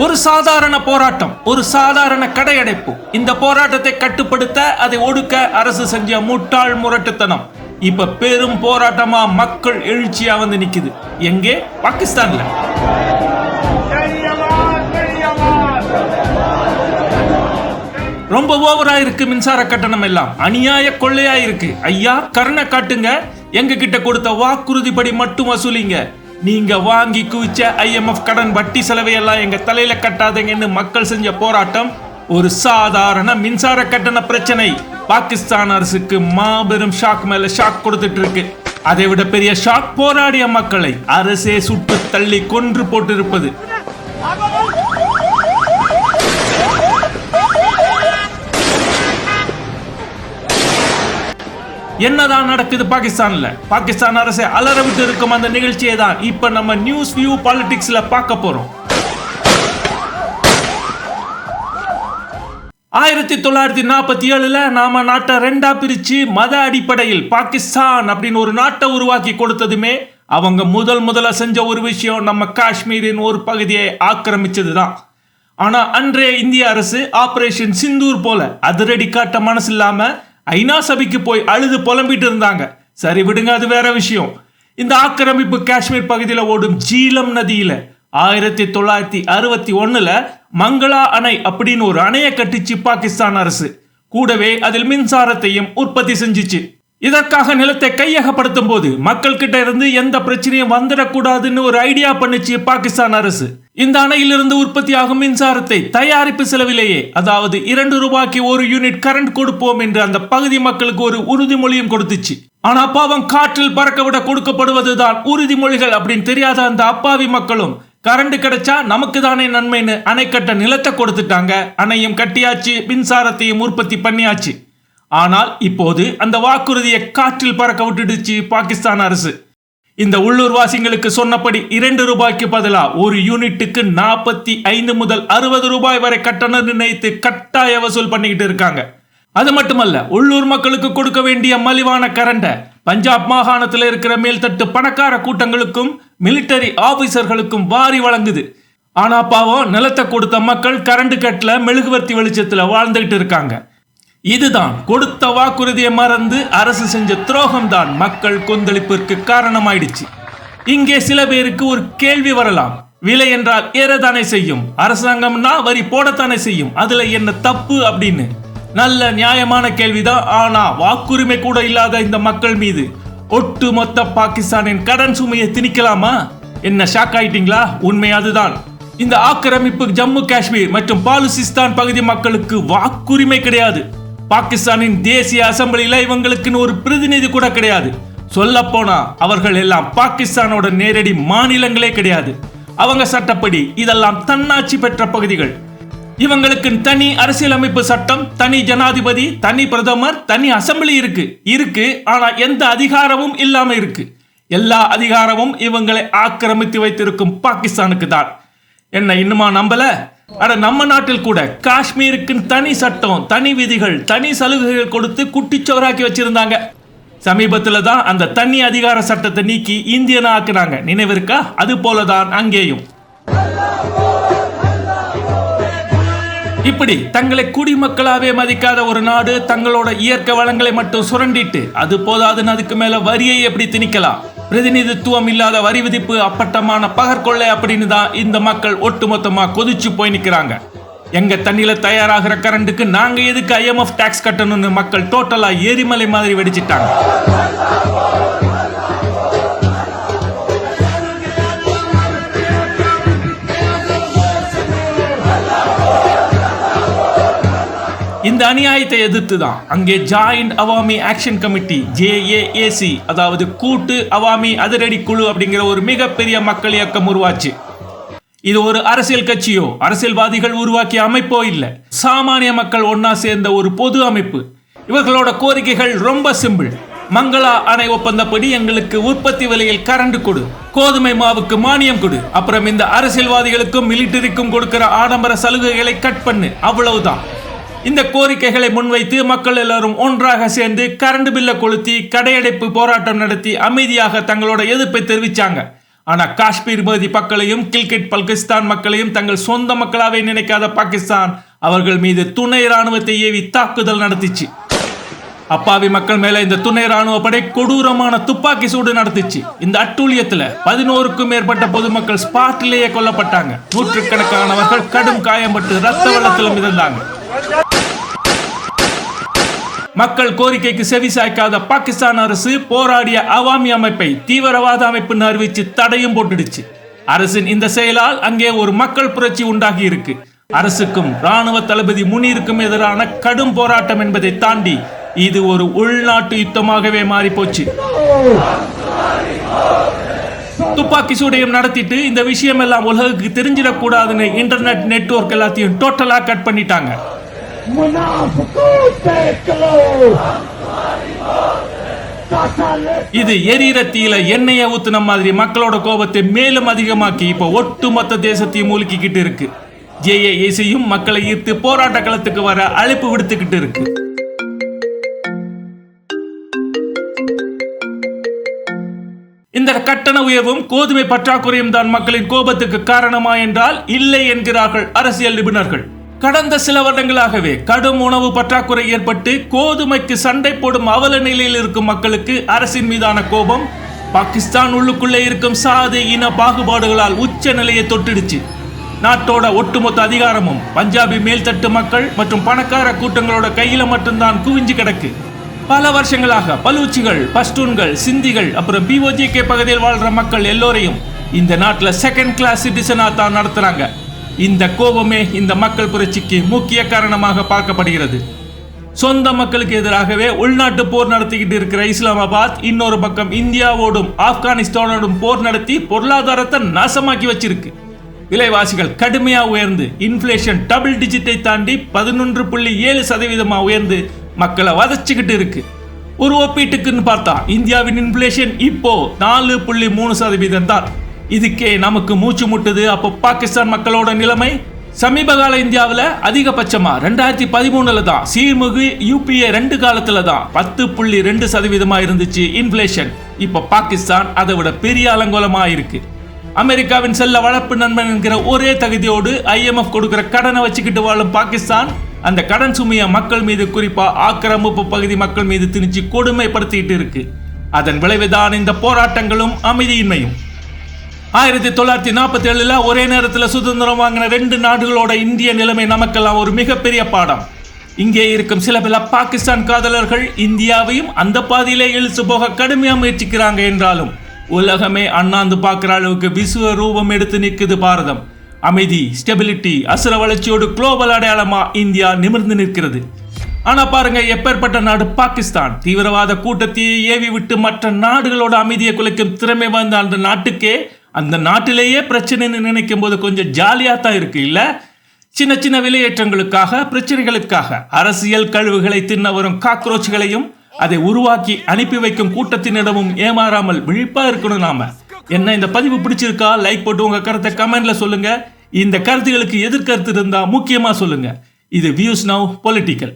ஒரு சாதாரண போராட்டம், ஒரு சாதாரண கடையடைப்பு. இந்த போராட்டத்தை கட்டுப்படுத்த, அதை ஒடுக்க அரசு செஞ்ச முட்டாள் முரட்டுத்தனம் இப்ப பெரும் போராட்டமா மக்கள் எழுச்சியா வந்து நிக்குது. எங்கே? பாகிஸ்தான்ல. ரொம்ப ஓவரா இருக்கு மின்சார கட்டணம் எல்லாம், அநியாய கொள்ளையா இருக்கு. ஐயா கருணை காட்டுங்க, எங்க கிட்ட கொடுத்த வாக்குறுதிப்படி மட்டும் வசூலிங்க. நீங்க வாங்கி குவிச்ச IMF கடன் வட்டி செலவையெல்லாம் எங்க தலையில கட்டாதீங்கன்னு மக்கள் செஞ்ச போராட்டம் ஒரு சாதாரண மின்சார கட்டண பிரச்சனை பாகிஸ்தான் அரசுக்கு மாபெரும் ஷாக் மேல ஷாக் கொடுத்துட்டு இருக்கு. அதை விட பெரிய ஷாக் போராடிய மக்களை அரசே சுட்டு தள்ளி கொன்று போட்டிருப்பது. என்னதான் நடக்குது பாகிஸ்தான்ல? பாகிஸ்தான் அரசை அலற விட்டு இருக்கும் அந்த நிகழ்ச்சியை தான் இப்ப நம்ம நியூஸ் வியூ பாலிடிக்ஸ்ல பார்க்க போறோம். 1947 நாம நாட்டை ரெண்டா பிரிச்சு மத அடிப்படையில் பாகிஸ்தான் அப்படின்னு ஒரு நாட்டை உருவாக்கி கொடுத்ததுமே அவங்க முதல்ல செஞ்ச ஒரு விஷயம் நம்ம காஷ்மீரின் ஒரு பகுதியை ஆக்கிரமிச்சதுதான். ஆனா அன்றைய இந்திய அரசு ஆபரேஷன் சிந்தூர் போல அதிரடி காட்ட மனசு இல்லாம ஐநா சபைக்கு போய் அழுது புலம்பிட்டு இருந்தாங்க. சரி விடுங்க, அது வேற விஷயம். இந்த ஆக்கிரமிப்பு காஷ்மீர் பகுதியில் ஓடும் ஜீலம் நதியில 1961 மங்களா அணை அப்படின்னு ஒரு அணையை கட்டிச்சு பாகிஸ்தான் அரசு. கூடவே அதில் மின்சாரத்தையும் உற்பத்தி செஞ்சிச்சு. இதற்காக நிலத்தை கையகப்படுத்தும் போது மக்கள் கிட்ட இருந்து எந்த பிரச்சனையும் வந்துடக்கூடாதுன்னு ஒரு ஐடியா பண்ணிச்சு பாகிஸ்தான் அரசு. இந்த அணையிலிருந்து உற்பத்தியாகும் மின்சாரத்தை தயாரிப்பு செலவிலேயே, அதாவது 2 ரூபாய்க்கு 1 யூனிட் கரண்ட் கொடுப்போம் என்று அந்த பகுதி மக்களுக்கு ஒரு உறுதிமொழியும் கொடுத்துச்சு. ஆனா பாவம், காற்றில் பறக்க விட கொடுக்கப்படுவதுதான் உறுதிமொழிகள் அப்படின்னு தெரியாத அந்த அப்பாவி மக்களும் கரண்ட் கிடைச்சா நமக்கு தானே நன்மைன்னு அணை கட்ட நிலத்தை கொடுத்துட்டாங்க. அணையும் கட்டியாச்சு, மின்சாரத்தையும் உற்பத்தி பண்ணியாச்சு. ஆனால் இப்போது அந்த வாக்குறுதியை காற்றில் பறக்க விட்டுடுச்சு பாகிஸ்தான் அரசு. இந்த உள்ளூர் வாசிகளுக்கு சொன்னபடி 2 ரூபாய்க்கு பதிலா 1 யூனிட்டுக்கு 45 முதல் 60 ரூபாய் வரை கட்டணம் நிர்ணயித்து கட்டாய வசூல் பண்ணிக்கிட்டு இருக்காங்க. அது மட்டுமல்ல, உள்ளூர் மக்களுக்கு கொடுக்க வேண்டிய மலிவான கரண்டை பஞ்சாப் மாகாணத்தில் இருக்கிற மேல்தட்டு பணக்கார கூட்டங்களுக்கும் மிலிட்டரி ஆபீசர்களுக்கும் வாரி வழங்குது. ஆனா பாவம், நிலத்தை கொடுத்த மக்கள் கரண்ட் கட்டல மெழுகுவர்த்தி வெளிச்சத்துல வாழ்ந்துகிட்டு இருக்காங்க. இதுதான் கொடுத்த வாக்குறுதியை மறந்து அரசு செஞ்ச துரோகம் தான் மக்கள் கொந்தளிப்பிற்கு காரணமாயிடுச்சு. இங்கே சில பேருக்கு ஒரு கேள்வி வரலாம். விலை என்றால் ஏறத்தானே செய்யும், அரசாங்கம்னா வரி போடத்தானே செய்யும், அதுல என்ன தப்பு அப்படின்னு. நல்ல நியாயமான கேள்விதான். ஆனா வாக்குரிமை கூட இல்லாத இந்த மக்கள் மீது ஒட்டுமொத்த பாகிஸ்தானின் கடன் சுமையை திணிக்கலாமா? என்ன ஷாக் ஆயிட்டீங்களா? உண்மை அதுதான். இந்த ஆக்கிரமிப்பு ஜம்மு காஷ்மீர் மற்றும் பாலுசிஸ்தான் பகுதி மக்களுக்கு வாக்குரிமை கிடையாது. பாகிஸ்தானின் தேசிய அசெம்பிளியில இவங்களுக்குன்னு ஒரு பிரதிநிதி கூட கிடையாது. சொல்ல போனா அவர்கள் எல்லாம் பாகிஸ்தானோட நேரடி மாநிலங்களே கிடையாது. அவங்க சட்டப்படி இதெல்லாம் தன்னாட்சி பெற்ற பகுதிகள். இவங்களுக்கு தனி அரசியலமைப்பு சட்டம், தனி ஜனாதிபதி, தனி பிரதமர், தனி அசெம்பிளி இருக்கு. ஆனா எந்த அதிகாரமும் இல்லாம இருக்கு. எல்லா அதிகாரமும் இவங்களை ஆக்கிரமித்து வைத்திருக்கும் பாகிஸ்தானுக்கு தான். என்ன இன்னுமா நம்பல? அட, நம்ம நாட்டில் கூட காஷ்மீருக்கு தனி சட்டம், தனி விதிகள், தனி சலுகைகள் கொடுத்து குட்டிச்சோராக்கி வச்சிருந்தாங்க. சமீபத்தில் தான் அந்த தனி அதிகார சட்டத்தை நீக்கி இந்தியனா ஆக்குனாங்க. நினைவிருக்கா? அது போலதான் அங்கேயும். இப்படி தங்களை குடிமக்களாவே மதிக்காத ஒரு நாடு தங்களோட இயற்கை வளங்களை மட்டும் சுரண்டிட்டு அது போதாதுன்னு அதுக்கு மேல வரியை எப்படி திணிக்கலாம்? பிரதிநிதித்துவம் இல்லாத வரி விதிப்பு, அப்பட்டமான பகற்கொள்ளை அப்படின்னு தான் இந்த மக்கள் ஒட்டுமொத்தமா கொதிச்சு போய் நிக்கிறாங்க. எங்க தண்ணியில தயாராகிற கரண்ட்டுக்கு நாங்க எதுக்கு IMF டாக்ஸ் கட்டணும்னு மக்கள் டோட்டலா எரிமலை மாதிரி வெடிச்சிட்டாங்க. இந்த அநியாயத்தை எதிர்த்து தான் அங்கே joint Awami action committee JAAC, அதாவது கூட்டு அவாமி அதிரடி குழு அப்படிங்கிற ஒரு மிகப்பெரிய மக்கள் இயக்கம் உருவாச்சு. இது ஒரு அரசியல் கட்சியோ அரசியல்வாதிகள் உருவாக்கிய அமைப்போ இல்லை, சாமானிய மக்கள் ஒன்னா சேர்ந்த ஒரு பொது அமைப்பு. இவர்களோட கோரிக்கைகள் ரொம்ப சிம்பிள். மங்களா அணை ஒப்பந்தப்படி எங்களுக்கு உற்பத்தி விலையில் கரண்ட் கொடு, கோதுமை மாவுக்கு மானியம் கொடு, அப்புறம் இந்த அரசியல்வாதிகளுக்கும் மிலிட்டரிக்கும் கொடுக்கிற ஆடம்பர சலுகைகளை கட் பண்ணு, அவ்வளவுதான். இந்த கோரிக்கைகளை முன்வைத்து மக்கள் எல்லாரும் ஒன்றாக சேர்ந்து கரண்ட் பில்லை கொளுத்தி கடையடைப்பு போராட்டம் நடத்தி அமைதியாக தங்களோட எதிர்ப்பை தெரிவிச்சாங்க. ஆனா காஷ்மீர் பகுதி மக்களையும் கில்கிட் பல்கிஸ்தான் மக்களையும் தங்கள் சொந்த மக்களாவே நினைக்காத பாகிஸ்தான் அவர்கள் மீது துணை ராணுவத்தை ஏவி தாக்குதல் நடத்திச்சு. அப்பாவி மக்கள் மேல இந்த துணை ராணுவ படை கொடூரமான துப்பாக்கி சூடு நடத்திச்சு. இந்த அட்டூழியத்துல 11க்கும் மேற்பட்ட பொதுமக்கள் ஸ்பாட்டிலேயே கொல்லப்பட்டாங்க. நூற்றுக்கணக்கானவர்கள் கடும் காயம்பட்டு ரத்த வெள்ளத்திலும் மிதந்தாங்க. மக்கள் கோரிக்கைக்கு செவி சாய்க்காத பாகிஸ்தான் அரசு போராடிய அவாமி அமைப்பை தீவிரவாத அமைப்புன்னு அறிவிச்சு தடையும் போட்டுடுச்சு. அரசின் இந்த செயலால் அங்கே ஒரு மக்கள் புரட்சி உண்டாகி இருக்கு. அரசுக்கும் ராணுவ தளபதி முனீருக்கும் எதிரான கடும் போராட்டம் என்பதை தாண்டி இது ஒரு உள்நாட்டு யுத்தமாகவே மாறி போச்சு. துப்பாக்கி சூடையும் நடத்திட்டு இந்த விஷயம் எல்லாம் உலகுக்கு தெரிஞ்சிடக்கூடாதுன்னு இன்டர்நெட் நெட்வொர்க் எல்லாத்தையும் டோட்டலா கட் பண்ணிட்டாங்க. இது எரிரத்தியில எண்ணெயை ஊத்துன மாதிரி மக்களோட கோபத்தை மேலும் அதிகமாக்கி இப்போ ஒட்டுமொத்த தேசத்தையும் மூழ்கிக்கிட்டு இருக்கு. ஜேஏஏசியும் மக்களை ஈர்த்து போராட்ட களத்துக்கு வர அழைப்பு விடுத்துக்கிட்டு இருக்கு. இந்த கட்டண உயர்வும் கோதுமை பற்றாக்குறையும் தான் மக்களின் கோபத்துக்கு காரணமா என்றால் இல்லை என்கிறார்கள் அரசியல் நிபுணர்கள். கடந்த சில வருடங்களாகவே கடும் உணவு பற்றாக்குறை ஏற்பட்டு கோதுமைக்கு சண்டை போடும் அவல நிலையில் இருக்கும் மக்களுக்கு அரசின் மீதான கோபம் பாகிஸ்தான் உள்ளுக்குள்ளே இருக்கும் சாதி இன பாகுபாடுகளால் உச்ச நிலையை தொட்டுடுச்சு. நாட்டோட ஒட்டுமொத்த அதிகாரமும் பஞ்சாபி மேல்தட்டு மக்கள் மற்றும் பணக்கார கூட்டங்களோட கையில மட்டும்தான் குவிஞ்சு கிடக்கு. பல வருஷங்களாக பலூச்சிகள், பஷ்டூன்கள், சிந்திகள் அப்புறம் பிஓஜிகே பகுதியில் வாழ்ற மக்கள் எல்லோரையும் இந்த நாட்டில் செகண்ட் கிளாஸ் சிட்டிசனா தான் நடத்துறாங்க. இந்த கோபமே இந்த மக்கள் புரட்சிக்கு முக்கிய காரணமாக பார்க்கப்படுகிறது. சொந்த மக்களுக்கு எதிராகவே உள்நாட்டு போர் நடத்திக்கிட்டு இருக்கிற இஸ்லாமாபாத் இன்னொரு பக்கம் இந்தியாவோடும் ஆப்கானிஸ்தானோடும் போர் நடத்தி பொருளாதாரத்தை நாசமாக்கி வச்சிருக்கு. விலைவாசிகள் கடுமையா உயர்ந்து இன்ஃபிளேஷன் டபுள் டிஜிட்டை தாண்டி 11.7% உயர்ந்து மக்களை வதச்சிக்கிட்டு இருக்கு. ஒரு ஒப்பீட்டுக்குன்னு பார்த்தா இந்தியாவின் இன்ஃபிளேஷன் இப்போ 4.3% தான். இதுக்கே நமக்கு மூச்சு முட்டுது. அப்போ பாகிஸ்தான் மக்களோட நிலைமை சமீப கால இந்தியாவில் அதிகபட்சமா 2013 தான் சீர்மிகு யூபிஏ 2 காலத்துல தான் 10.2% இருந்துச்சு இன்ஃபிளேஷன். இப்போ பாகிஸ்தான் அதை விட பெரிய அலங்கோலமா இருக்கு. அமெரிக்காவின் செல்ல வளர்ப்பு நண்பன் என்கிற ஒரே தகுதியோடு IMF கொடுக்கிற கடனை வச்சுக்கிட்டு வாழும் பாகிஸ்தான் அந்த கடன் சுமையை மக்கள் மீது, குறிப்பா ஆக்கிரமிப்பு பகுதி மக்கள் மீது திணிச்சு கொடுமைப்படுத்திட்டு இருக்கு. அதன் விளைவுதான் இந்த போராட்டங்களும் அமைதியின்மையும். 1947 ஒரே நேரத்தில் சுதந்திரம் வாங்கின 2 நாடுகளோட இந்திய நிலைமை நமக்கெல்லாம் ஒரு மிகப்பெரிய பாடம். இங்கே இருக்கும் சில பல பாகிஸ்தான் காதலர்கள் இந்தியாவையும் அந்த பாதையிலே இழுத்து போக கடுமையா முயற்சிக்கிறாங்க என்றாலும் உலகமே அண்ணாந்து பார்க்கிற அளவுக்கு விசுவ ரூபம் எடுத்து நிற்குது பாரதம். அமைதி, ஸ்டெபிலிட்டி, அசுர வளர்ச்சியோடு குளோபல் அடையாளமா இந்தியா நிமிர்ந்து நிற்கிறது. ஆனா பாருங்க, எப்பேற்பட்ட நாடு பாகிஸ்தான். தீவிரவாத கூட்டத்தையே ஏவி விட்டு மற்ற நாடுகளோட அமைதியை குலைக்கும் திறமை வந்த அந்த நாட்டுக்கே அந்த நாட்டிலேயே பிரச்சனைன்னு நினைக்கும் போது கொஞ்சம் ஜாலியா தான் இருக்கு இல்ல? சின்ன சின்ன விலையேற்றங்களுக்காக, பிரச்சனைகளுக்காக அரசியல் கழிவுகளை தின்ன வரும் காக்ரோச்களையும் அதை உருவாக்கி அனுப்பி வைக்கும் கூட்டத்தினிடமும் ஏமாறாமல் விழிப்பா இருக்கணும் நாம. என்ன இந்த பதிவு பிடிச்சிருக்கா? லைக் போட்டு உங்க கருத்தை கமெண்ட்ல சொல்லுங்க. இந்த கருத்துகளுக்கு எதிர்கருத்து இருந்தா முக்கியமா சொல்லுங்க. இது வியூஸ் நவ் பொலிட்டிக்கல்.